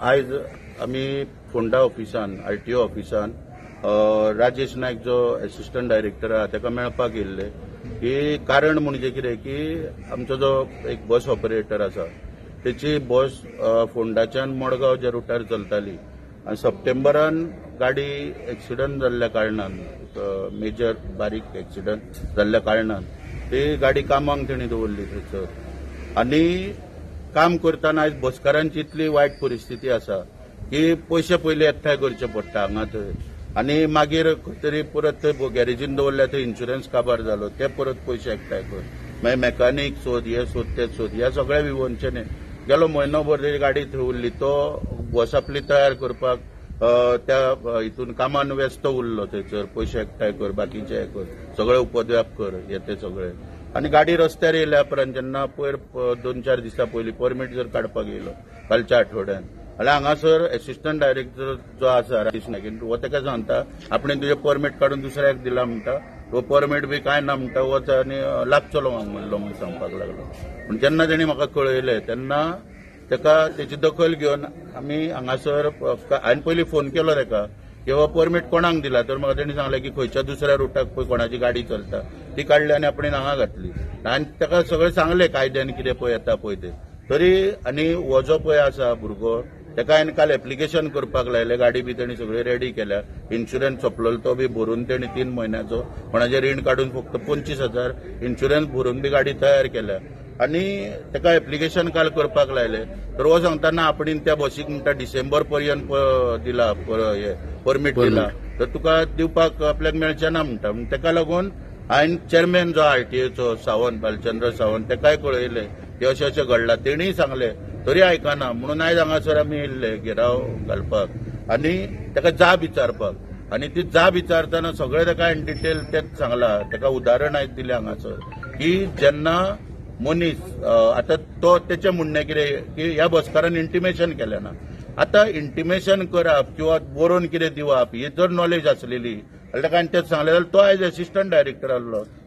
आज आम्ही फोंडा ऑफिसान आरटीओ ऑफिसान राजेश नायक जो असिस्टंट डायरेक्टर आहा ताका मेळपाक येयल्ले की कारण म्हणजे कितें की आमचो जो एक बस ऑपरेटर आसा त्याची बस फोंडाच्यान मडगांव ज्या रुटार चलताली आनी सप्टेंबरान गाडी एक्सिडंट जाल्ल्या कारणान मेजर बारीक एक्सिडंट जाल्ल्या कारणान ती गाडी कामाक तेणी दवरली थंयसर आनी काम करतना आज बसकारांची इतली वायट परिस्थिती आसा की पयशे पयलीं एकठांय करचे पडटा हांगा थंय आनी मागीर तरी परत थंय गॅरेजीन दवरल्या थंय इन्शुरन्स काबार जालो ते परत पयशे एकठांय कर मागीर मेकॅनीक सोद हे सोद ते सोद ह्या सगळ्या विवनचे न्ही गेलो म्हयनोभर तेजी गाडी थंय उरली तो बस आपली तयार करपाक त्या हितून कामान व्यस्त उरलो थंयसर पयशे एकठांय कर बाकीचे हे कर सगळे उपद्व्याप कर हे ते सगळे आनी गाडी रस्त्यार येयल्या उपरांत जेन्ना पयर 2-4 दिसां पयलीं परमीट जर काडपाक येयलो कालच्या आठवड्यान जाल्यार हांगासर असिस्टंट डायरेक्टर जो आसा राजेश नायक हो ताका सांगता आपणें तुजें परमीट काडून दुसऱ्याक दिला म्हणटा तो परमीट बी कांय ना म्हणटा वच आनी लागचलो हांगा म्हणलो म्हूण सांगपाक लागलो पूण जेन्ना तेणी म्हाका कळयलें तेन्ना ताका तेची दखल घेवन आमी हांगासर हांवें पयलीं फोन केलो ताका की हो परमीट कोणाक दिला तर म्हाका तेणी सांगलें की खंयच्या दुसऱ्या रुटाक पळय कोणाची गाडी चलता ती काडली आनी आपणें हांगा घातली आनी ताका सगळें सांगलें कायद्यान कितें पळय येता पळय तें तरी आनी हो जो पळय आसा भुरगो ताका हांवें काल एप्लिकेशन करपाक लायलें गाडी बी तेणी सगळी रेडी केल्या इन्शुरन्स सोंपलो तो बी भरून तेणी 3 म्हयन्याचो कोणाचें रीण काडून फक्त 25,000 इन्शुरन्स भरून बी गाडी तयार केल्या आनी ताका एप्लिकेशन काल करपाक लायलें तर हो सांगता आपणीन त्या बसीक म्हणटा डिसेंबर पर्यंत दिला परमीट दिला तर तुका दिवपाक आपल्याक मेळचें ना म्हणटा ताका लागून हांवें चेअरमॅन जो आरटीओचो सावंत बालचंद्र सावंत ताकाय कळयलें की अशें अशें घडलां तेणीय सांगलें तरी आयकना म्हणून आयज हांगासर आमी येयल्ले घेराव घालपाक आनी ताका जाब विचारपाक आनी ती जाब विचारतना सगळें ताका इन डिटेल तेच सांगलां ताका उदाहरण आयज दिलें हांगासर की जेन्ना मनीस आतां तो तेचें म्हणणें कितें की ह्या बसकारान इंटिमेशन केलें ना आतां इंटिमेशन करप किंवा बरोवन कितें दिवप ही जर नॉलेज आसलेली जाल्यार ताका तेच सांगलें जाल्यार तो आयज असिस्टंट डायरेक्टर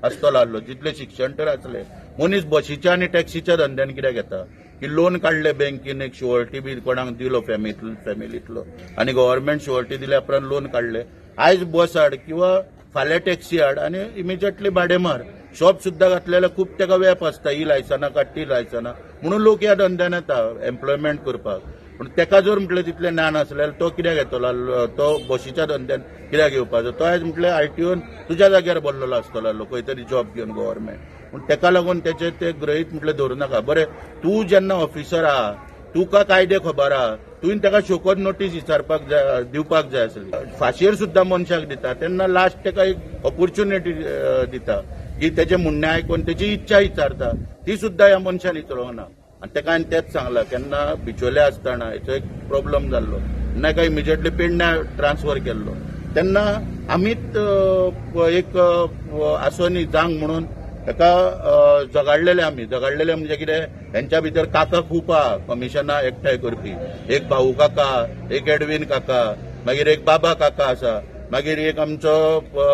आसतलो जितलें शिक्षण तर आसलें मनीस बसीच्या आनी टॅक्सीच्या धंद्यान कित्याक घेता की लोन काडले बँकेन एक शुअरिटी बी कोणाक दिलो फॅमिलींतलो आनी गव्हर्नमेंट शुअरिटी दिल्या उपरांत लोन काडले आयज बस हाड किंवा फाल्यां टॅक्सी हाड आनी इमिजिएटली भाडें मार शॉप सुद्दां घातलेल्यार खूब ताका वेप आसता ही लायसनां काड ती लायसनां म्हणून लोक ह्या धंद्यान येता एम्प्लॉयमेंट करपाक पूण ताका जर म्हटलें तितलें ज्ञान आसलें तो कित्याक येतलो तो बसीच्या धंद्यान कित्याक येवपाचो तो आयज म्हटलें आरटीओन तुज्या जाग्यार बसलेलो आसतलो खंय तरी जॉब घेवन गव्हर्नमेंट पूण ताका लागून तेचे ते गृहीत म्हटलें धरूं नाका बरें तूं जेन्ना ऑफिसर आहा तुका कायदे खबर आहा तुवें ताका शोकोत नोटीस विचारपाक जाय दिवपाक जाय आसली फाशीर सुद्दां मनशाक दिता तेन्ना लास्ट ताका एक ऑपॉर्च्युनिटी दिता की तेजें म्हणणें आयकून तेची इच्छा विचारता ती सुद्दां ह्या मनशान विचारूंक ना आनी ताका हांवें तेंच सांगलां केन्ना बिचोले आसतना हेचो एक प्रॉब्लम जाल्लो तेन्ना ताका इमिजिएटली पेडण्या ट्रान्सफर केल्लो तेन्ना आमीच एक आसोनी जांग म्हणून ताका जगाडलेले म्हणजे कितें हेंच्या भितर काका खूब आहा कमिशनां एकठांय करपी एक भाऊ काका एक एडवीन काका मागीर एक बाबा काका आसा मागीर एक आमचो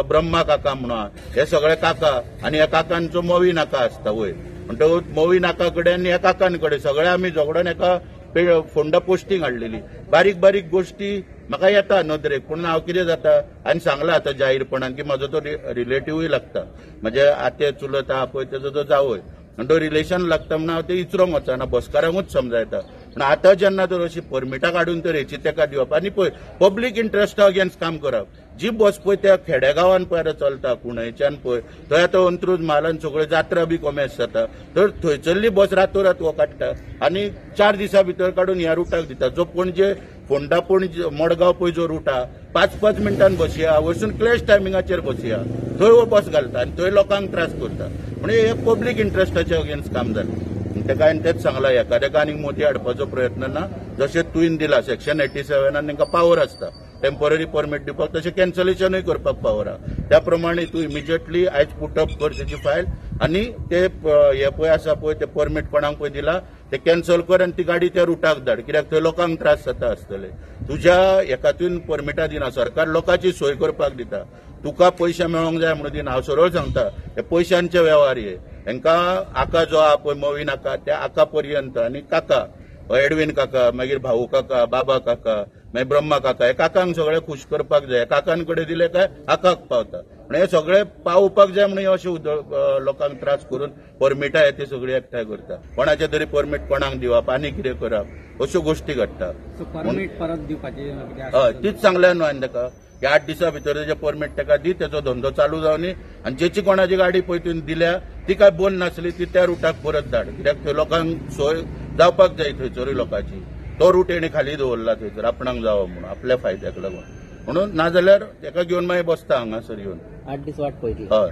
ब्रह्मा काका म्हणून हे सगळे काका आनी ह्या काकांचो मोवी नाका आसता वयर म्हणटकूच मोवी नाका कडेन आनी ह्या काकां कडेन सगळे आमी झगडून एका फोंडा पोस्टींग हाडलेली बारीक बारीक गोश्टी म्हाका येता नदरेक पूण हांव कितें जाता आनी सांगलां आतां जाहीरपणान की म्हजो तो रिलेटिव्हय लागता म्हजे आते चुलत आहा पळय तेजो तो जावय आनी तो रिलेशन लागता म्हणून हांव ते विचारूंक वचना बसकारांकूच समजायता पूण आतां जेन्ना तर अशी परमिटां काडून तर हेची ताका दिवप आनी पळय पब्लीक इंट्रस्टा अगेन्स्ट काम करप जी बस पळय त्या खेडेगांवान पळय चलता कुणयच्यान पळय थंय आतां अंत्रूज म्हालान सगळ्यो जात्रा बी कोमेस जाता तर थंयसरली बस रातोरात वो काडटा आनी 4 दिसां भितर काडून ह्या रुटाक दिता जो पणजे फोंडा पणजे मडगांव पळय जो रूट आहा 5-5 मिनटान बसी आहा वचून क्लॅश टायमिंगाचेर बसी आहा थंय वो बस घालता आनी थंय लोकांक त्रास करता म्हणजे हे पब्लीक इंट्रस्टाचे अगेन्स्ट काम जालें ताका हांवें तेच सांगलां एकाद्याक आनीक मोदी हाडपाचो प्रयत्न ना जशें तुवें दिला सेक्शन 87 तांकां पावर आसता टेम्पररी परमीट दिवपाक तशें कॅन्सलेशनूय करपाक पावर आहा त्या प्रमाणे तूं इमिजिएटली आयज पुटअप कर तेची फायल आनी ते हे पळय आसा पळय ते परमीट कोणाक पळय दिला ते कॅन्सल कर आनी ती गाडी त्या रुटाक धाड कित्याक थंय लोकांक त्रास जाता आसतले तुज्या हेका तुवें परमिटां दिना सरकार लोकांची सोय करपाक दिता तुका पयशे मेळोंक जाय म्हणून दिना हांव सरळ सांगता हे पयशांचे वेव्हार हे हांकां आका जो आहा पळय मोवी नाका त्या आका पर्यंत आनी काका एडवीन काका, मागीर भाऊ काका, बाबा काका, मागीर ब्रह्मा काका, हे काकांक सगळे खुश करपाक जाय. काकांकडे कडेन दिले काय काकाक पावता. पण हे सगळे पावोवपाक जाय म्हणून अशे लोकांक त्रास करून परमिटां ते सगळी एकठांय करता. कोणाचे तरी परमीट कोणाक दिवप, आनी कितें करप, अश्यो गोश्टी घडटा. परमीट परत दिवपाची हय, तीच सांगल्या न्हू हांवें ताका की 8 दिसां भितर तेजे परमीट ताका दी, तेजो धंदो चालू जावनी. आनी जेची कोणाची गाडी पळय तुवें दिल्या ती काय बंद नासली, ती त्या रुटाक परत धाड. कित्याक थंय लोकांक सोय जावपाक जाय थंयसरूय लोकांची. तो रूट तेणी खाली दवरला थंयसर आपणाक जावं म्हणून, आपल्या फायद्याक लागून. म्हणून नाजाल्यार ताका घेवन मागीर बसता हांगासर येवन. 8 दीस वाट पळयतली. हय.